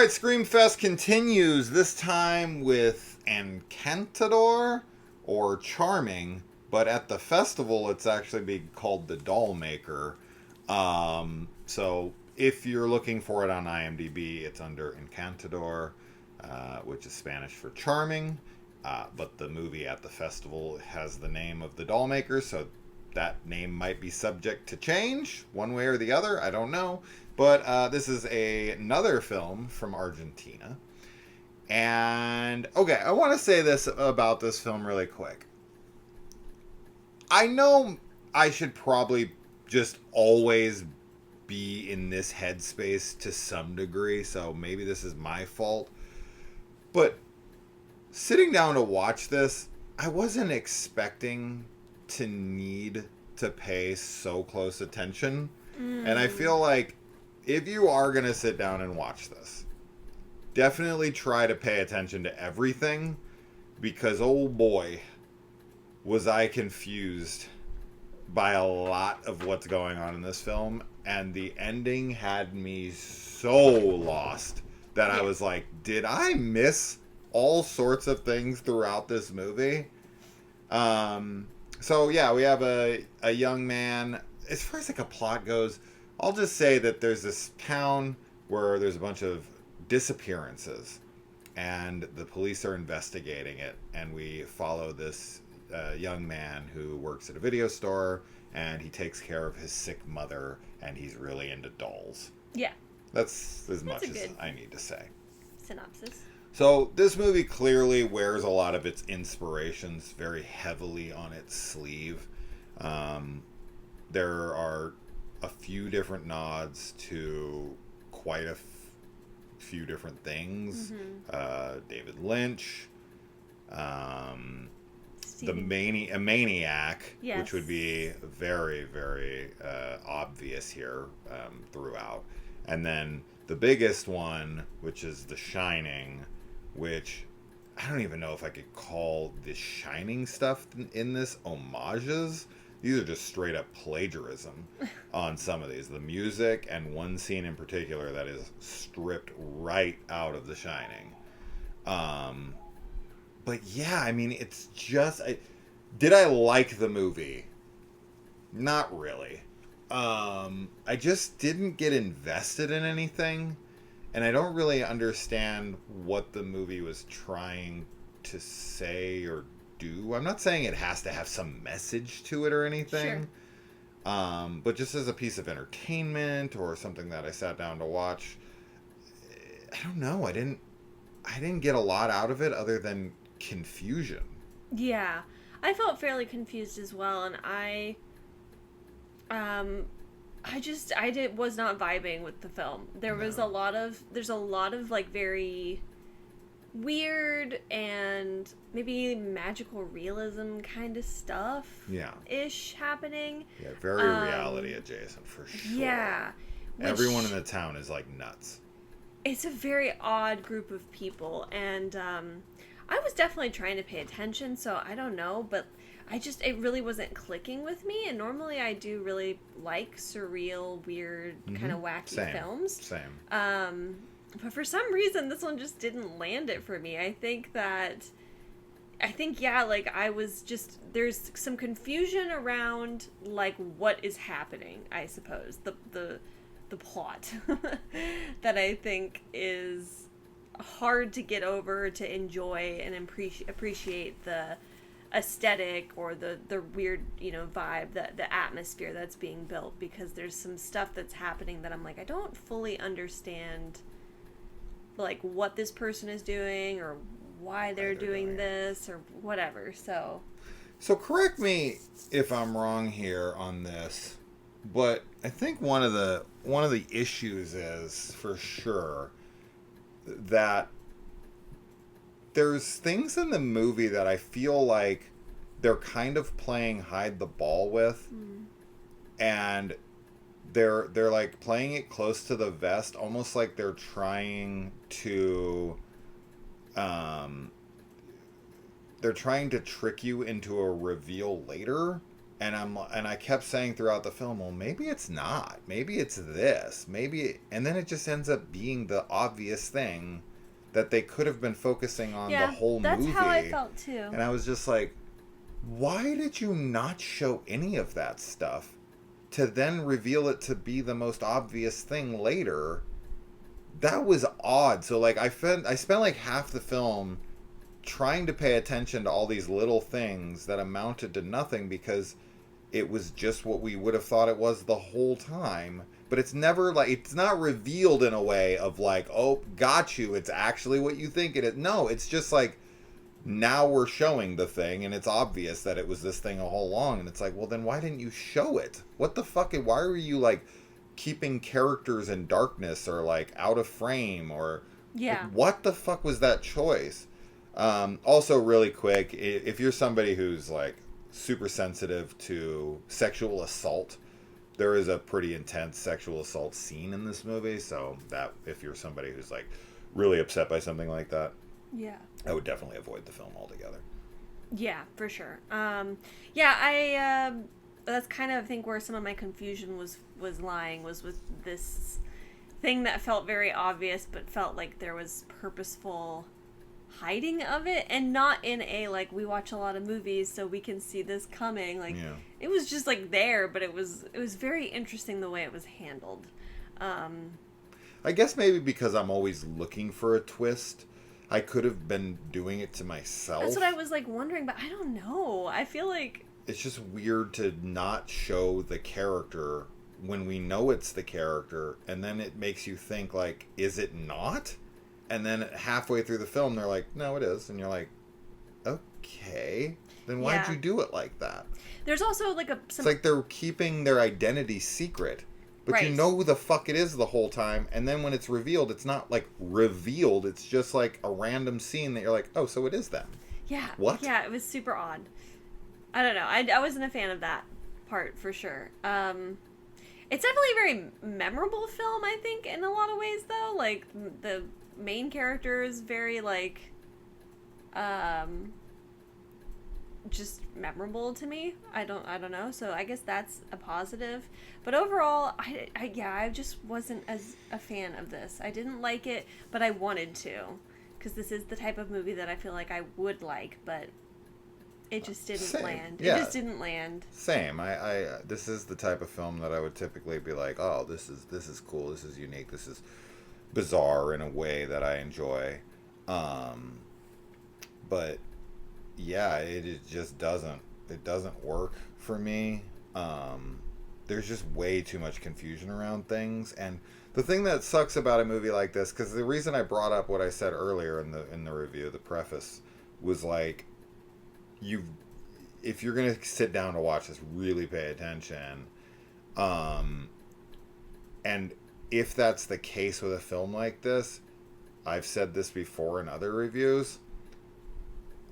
right, Screamfest continues, this time with Encantador, or Charming, but at the festival it's actually being called the Dollmaker. So if you're looking for it on IMDb, it's under Encantador, which is Spanish for Charming, but the movie at the festival has the name of the Dollmaker, so that name might be subject to change, one way or the other, I don't know. But this is another film from Argentina. And, okay, I want to say this about this film really quick. I know I should probably just always be in this headspace to some degree, so maybe this is my fault. But sitting down to watch this, I wasn't expecting to need to pay so close attention. And I feel like if you are going to sit down and watch this, definitely try to pay attention to everything, because oh boy, was I confused by a lot of what's going on in this film, and the ending had me so lost that I was like, did I miss all sorts of things throughout this movie? So yeah, we have a young man. As far as like a plot goes, I'll just say that there's this town where there's a bunch of disappearances, and the police are investigating it, and we follow this young man who works at a video store, and he takes care of his sick mother, and he's really into dolls. Yeah. That's as much as I need to say. Synopsis. So this movie clearly wears a lot of its inspirations very heavily on its sleeve. There are a few different nods to quite a few different things. David Lynch, a maniac, yes, which would be very, very obvious here throughout. And then the biggest one, which is The Shining, which I don't even know if I could call the Shining stuff in this homages. These are just straight up plagiarism on some of these. The music, and one scene in particular that is stripped right out of The Shining. But yeah, I mean, it's just... did I like the movie? Not really. I just didn't get invested in anything, and I don't really understand what the movie was trying to say or do. I'm not saying it has to have some message to it or anything. Sure. But just as a piece of entertainment or something that I sat down to watch, I don't know. I didn't get a lot out of it other than confusion. Yeah, I felt fairly confused as well, and I was not vibing with the film. There's a lot of like very weird and maybe magical realism kind of stuff. Ish happening. Yeah, very reality adjacent for sure. Yeah. Everyone in the town is like nuts. It's a very odd group of people, and I was definitely trying to pay attention, so I don't know, but it really wasn't clicking with me, and normally I do really like surreal, weird, kind of wacky films. Same. But for some reason, this one just didn't land it for me. I think, like, I was just, there's some confusion around, like, what is happening, I suppose. The plot that I think is hard to get over, to enjoy and appreciate the aesthetic or the weird, vibe, the atmosphere that's being built, because there's some stuff that's happening that I'm like, I don't fully understand, like, what this person is doing or why they're doing this or whatever. So correct me if I'm wrong here on this, but I think one of the issues is, for sure, that there's things in the movie that I feel like they're kind of playing hide the ball with, and they're like playing it close to the vest, almost like they're trying to trick you into a reveal later, And I kept saying throughout the film, well, maybe it's not. Maybe it's this. And then it just ends up being the obvious thing that they could have been focusing on the whole movie. That's how I felt too. And I was just like, why did you not show any of that stuff to then reveal it to be the most obvious thing later? That was odd. So like I spent like half the film trying to pay attention to all these little things that amounted to nothing because it was just what we would have thought it was the whole time. But it's never like, it's not revealed in a way of like, oh, got you, it's actually what you think it is. No, it's just like, now we're showing the thing and it's obvious that it was this thing a whole long. And it's like, well, then why didn't you show it? What the fuck? Why were you like keeping characters in darkness or like out of frame or like, what the fuck was that choice? Also really quick, if you're somebody who's like super sensitive to sexual assault, there is a pretty intense sexual assault scene in this movie, so that if you're somebody who's like really upset by something like that, I would definitely avoid the film altogether. Yeah, for sure. That's kind of I think where some of my confusion was lying, was with this thing that felt very obvious but felt like there was purposeful hiding of it, and not in a like we watch a lot of movies so we can see this coming, like it was just like there, but it was very interesting the way it was handled. I guess maybe because I'm always looking for a twist, I could have been doing it to myself. That's what I was like wondering, but I don't know, I feel like it's just weird to not show the character when we know it's the character, and then it makes you think like, is it not? And then halfway through the film, they're like, no, it is. And you're like, okay. Then why'd you do it like that? There's also like it's like they're keeping their identity secret. But you know who the fuck it is the whole time. And then when it's revealed, it's not like revealed. It's just like a random scene that you're like, oh, so it is them. Yeah. What? Yeah, it was super odd. I don't know. I wasn't a fan of that part for sure. It's definitely a very memorable film, I think, in a lot of ways, though. Like, the main character is very like just memorable to me. I don't know, so I guess that's a positive, but overall I just wasn't as a fan of this. I didn't like it, but I wanted to, because this is the type of movie that I feel like I would like, but it just didn't land. It just didn't land. Same. I this is the type of film that I would typically be like, oh, this is cool, this is unique, this is bizarre in a way that I enjoy, but yeah, it just doesn't work for me. There's just way too much confusion around things, and the thing that sucks about a movie like this, because the reason I brought up what I said earlier in the review, the preface, was like, if you're gonna sit down to watch this, really pay attention, and if that's the case with a film like this, I've said this before in other reviews,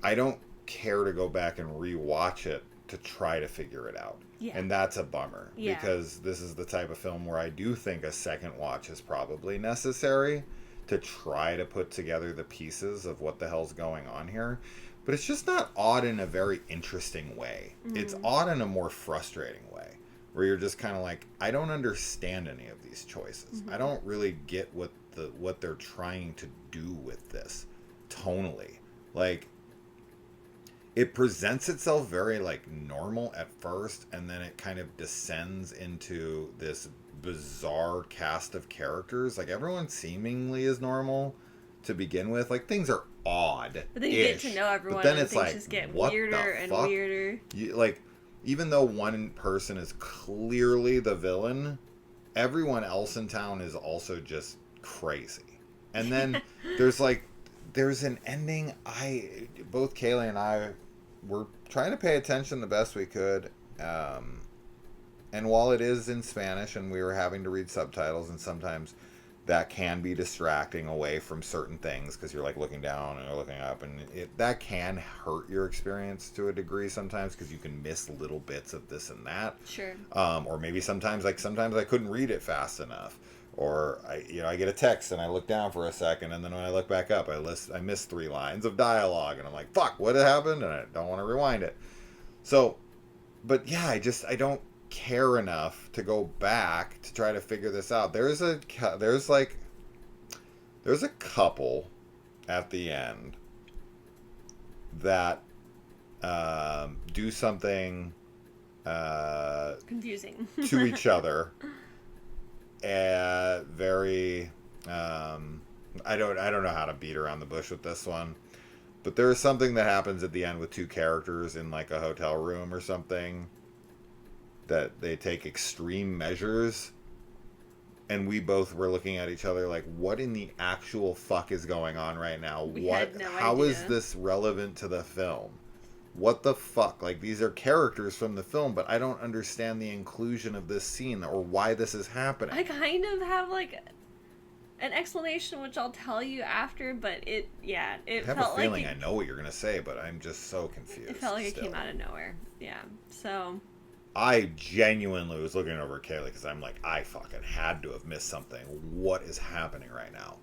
I don't care to go back and rewatch it to try to figure it out. Yeah. And that's a bummer. Yeah. Because this is the type of film where I do think a second watch is probably necessary to try to put together the pieces of what the hell's going on here. But it's just not odd in a very interesting way. Mm. It's odd in a more frustrating way, where you're just kind of like, I don't understand any of these choices. Mm-hmm. I don't really get what they're trying to do with this tonally. Like, it presents itself very like normal at first, and then it kind of descends into this bizarre cast of characters. Like, everyone seemingly is normal to begin with. Like, things are odd, but then you get to know everyone, but then it's like, just get weirder and weirder. Like, even though one person is clearly the villain, everyone else in town is also just crazy. And then there's an ending. Both Kaylee and I were trying to pay attention the best we could, and while it is in Spanish and we were having to read subtitles, and sometimes that can be distracting away from certain things, because you're like looking down and looking up, and that can hurt your experience to a degree sometimes, because you can miss little bits of this and that. Sure. Or maybe sometimes I couldn't read it fast enough, or I get a text and I look down for a second, and then when I look back up, I miss 3 lines of dialogue, and I'm like, fuck, what happened? And I don't want to rewind it. So but yeah, I don't care enough to go back to try to figure this out. There's a couple at the end that do something confusing to each other. Very I don't know how to beat around the bush with this one, but there is something that happens at the end with two characters in like a hotel room or something that they take extreme measures, and we both were looking at each other like, what in the actual fuck is going on right now? We had no How idea. is this relevant to the film? What the fuck? Like, these are characters from the film, but I don't understand the inclusion of this scene or why this is happening. I kind of have like an explanation, which I'll tell you after, but it I have felt a feeling like I know what you're gonna say, but I'm just so confused. it felt like still. it came out of nowhere. Yeah. So I genuinely was looking over at Kaylee because I'm like, I fucking had to have missed something. What is happening right now?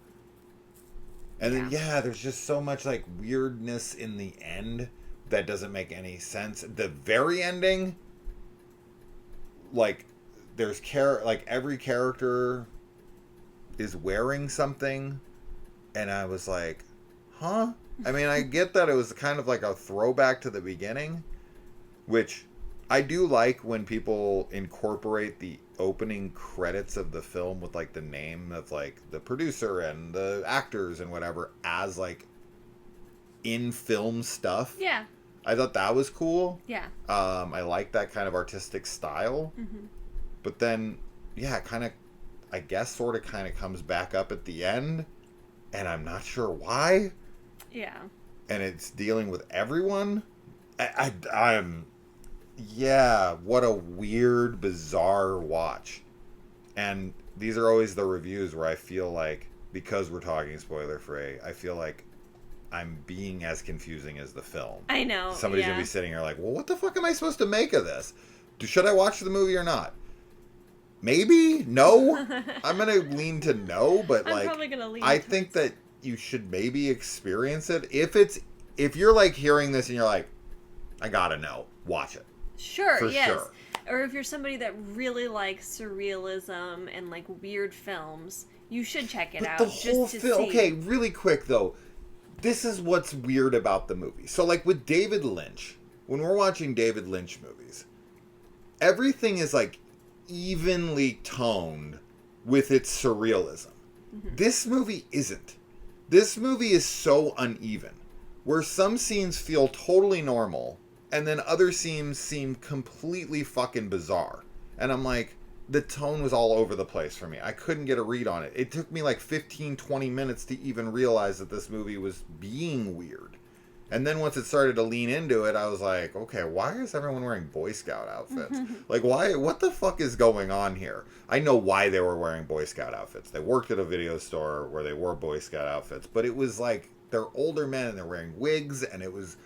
And then, there's just so much like weirdness in the end that doesn't make any sense. The very ending, like, there's like every character is wearing something, and I was like, huh? I mean, I get that it was kind of like a throwback to the beginning, which I do like when people incorporate the opening credits of the film with like the name of like the producer and the actors and whatever as like in film stuff. yeah. I thought that was cool. Yeah. I like that kind of artistic style. Mm-hmm. But then, it kind of, I guess, sort of kind of comes back up at the end, and I'm not sure why. Yeah. And it's dealing with everyone. I'm, what a weird, bizarre watch. And these are always the reviews where I feel like, because we're talking spoiler free, I feel like I'm being as confusing as the film. I know. Somebody's going to be sitting here like, well, what the fuck am I supposed to make of this? Should I watch the movie or not? Maybe? No? I'm going to lean to no, but I'm like, probably gonna lean I think that you should maybe experience it. If you're like hearing this and you're like, I gotta know, watch it. Sure, For yes. sure. Or if you're somebody that really likes surrealism and like weird films, you should check it out. The whole just to film. see. Okay, really quick though. This is what's weird about the movie. So like with David Lynch, when we're watching David Lynch movies, everything is like evenly toned with its surrealism. Mm-hmm. This movie isn't. This movie is so uneven, where some scenes feel totally normal, and then other scenes seem completely fucking bizarre. And I'm like, the tone was all over the place for me. I couldn't get a read on it. It took me like 15, 20 minutes to even realize that this movie was being weird. And then once it started to lean into it, I was like, okay, why is everyone wearing Boy Scout outfits? Like, why? What the fuck is going on here? I know why they were wearing Boy Scout outfits. They worked at a video store where they wore Boy Scout outfits. But it was like, they're older men and they're wearing wigs. And I was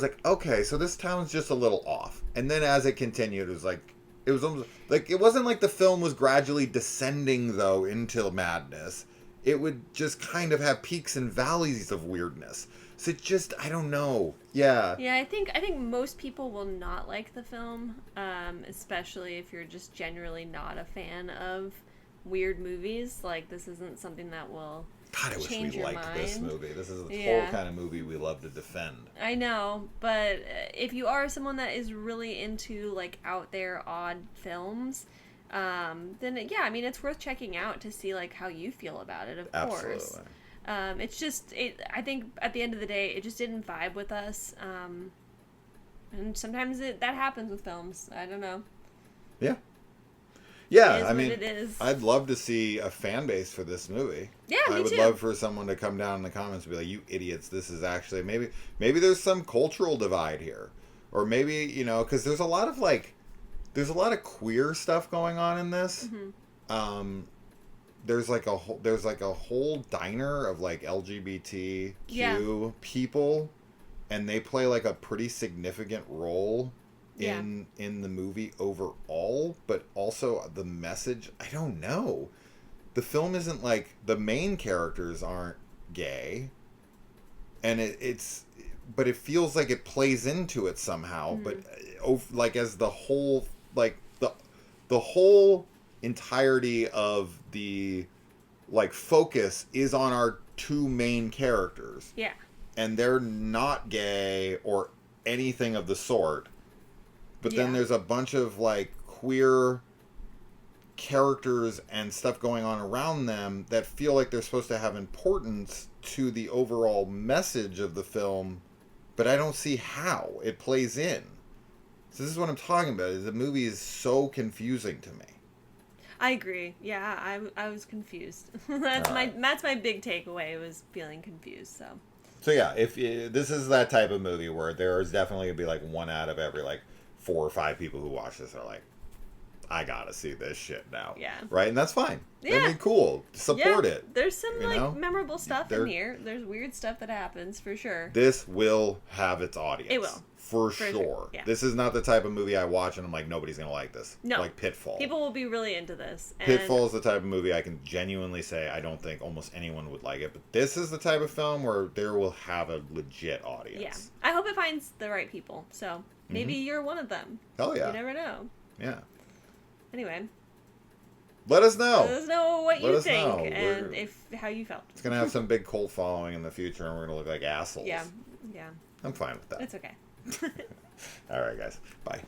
like, okay, so this town's just a little off. And then as it continued, it was almost like, it wasn't like the film was gradually descending, though, into madness. It would just kind of have peaks and valleys of weirdness. So it just, I don't know. Yeah. Yeah, I think most people will not like the film, especially if you're just generally not a fan of weird movies. Like, this isn't something that will God, I wish change we your liked mind. this movie. This is the whole kind of movie we love to defend. I know, but if you are someone that is really into like out there odd films, then yeah, I mean it's worth checking out to see like how you feel about it. Of course, it's just I think at the end of the day, it just didn't vibe with us, and sometimes that happens with films. I don't know. Yeah. Yeah, I mean, it is. I'd love to see a fan base for this movie. Yeah, me I would too. love for someone to come down in the comments and be like, "You idiots! This is actually maybe there's some cultural divide here, or maybe because there's a lot of queer stuff going on in this. Mm-hmm. There's like a whole diner of like LGBTQ people, and they play like a pretty significant role in the movie overall, but also the message, I don't know. The film isn't like, the main characters aren't gay, and it's but it feels like it plays into it somehow. But like as the whole, like the whole entirety of the like focus is on our two main characters. Yeah. And they're not gay or anything of the sort. But then there's a bunch of like queer characters and stuff going on around them that feel like they're supposed to have importance to the overall message of the film, but I don't see how it plays in. So this is what I'm talking about. Is the movie is so confusing to me. I agree. Yeah, I was confused. That's my big takeaway, was feeling confused. So yeah, if this is that type of movie where there is definitely gonna be like one out of every like 4 or 5 people who watch this are like, I gotta see this shit now. Yeah. Right? And that's fine. Yeah. I mean, cool. Support it. There's some you like know? memorable stuff in here. There's weird stuff that happens for sure. This will have its audience. It will. For sure. Yeah. This is not the type of movie I watch and I'm like, nobody's gonna like this. No. Like Pitfall. People will be really into this. And Pitfall is the type of movie I can genuinely say I don't think almost anyone would like it. But this is the type of film where there will have a legit audience. yeah. I hope it finds the right people. So maybe you're one of them. Hell yeah. You never know. Yeah. Anyway. Let us know. Let us know what Let you us think know. and how you felt. It's gonna have some big cult following in the future, and we're gonna look like assholes. Yeah. Yeah. I'm fine with that. It's okay. All right, guys. Bye.